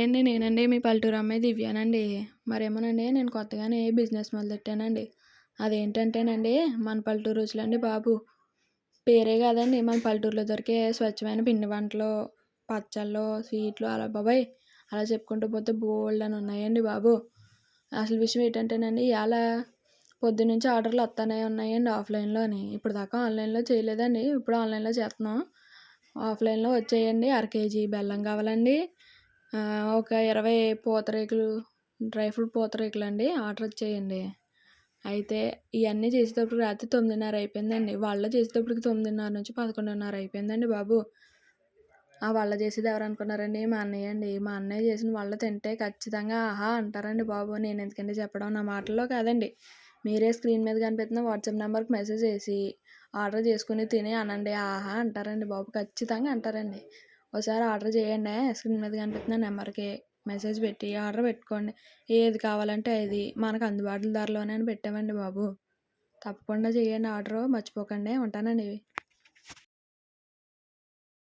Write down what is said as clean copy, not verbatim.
అండి. నేనండి మీ పల్లెటూరు అమ్మాయి దివ్యానండి. మరేమోనండి నేను కొత్తగానే బిజినెస్ మొదలెట్టానండి. అదేంటంటేనండి మన పల్లెటూరు రుచులండి బాబు. పేరే కాదండి మన పల్లెటూరులో దొరికే స్వచ్ఛమైన పిండి వంటలు, పచ్చళ్ళు, స్వీట్లు అలా బాబోయ్! అలా చెప్పుకుంటూ పోతే బోలెడన్ని ఉన్నాయండి బాబు. అసలు విషయం ఏంటంటేనండి ఇయాల పొద్దున్నుంచి ఆర్డర్‌లు వస్తానే ఉన్నాయండి ఆఫ్‌లైన్‌లోని. ఇప్పటిదాకా ఆన్‌లైన్‌లో చేయలేదండి. ఇప్పుడు ఆన్‌లైన్‌లో చేస్తున్నాం. ఆఫ్‌లైన్‌లో వచ్చాయండి. అర కేజీ బెల్లం కావాలండి. ఒక 20 పూతరేకులు, డ్రై ఫ్రూట్ పూతరేకులండి ఆర్డర్ వచ్చాయండి. అయితే ఇయన్నీ చేసేటప్పటికి రాత్రి 9:30 అయిపోయిందండి. వడలు చేసేటప్పటికి 9:30 నుంచి 11:30 అయిపోయిందండి బాబు. ఆ వడలు చేసేది ఎవరనుకున్నారండి? మా అన్నయ్య అండి. మా అన్నయ్య చేసిన వడలు తింటే ఖచ్చితంగా ఆహా! అంటారండి బాబు. నేనెందుకండి చెప్పడం, నా మాటల్లో కాదండి. మీరే స్క్రీన్ మీద కనిపిస్తున్న వాట్సాప్ నెంబర్‌కి మెసేజ్ చేసి ఆర్డర్ చేసుకొని తిని అనండి. ఆహా! అంటారండి బాబు. ఖచ్చితంగా అంటారండి. ఓసారి ఆర్డర్ చేయండే. స్క్రీన్ మీద కనిపిస్తున్న నెంబర్‌కి మెసేజ్ పెట్టి ఆర్డర్ పెట్టుకోండి. ఏది కావాలంటే అది మనకు అందుబాటులో ధరలోనే పెట్టామండి బాబు. తప్పకుండా చేయండి ఆర్డరు. మర్చిపోకండి. ఉంటానండి.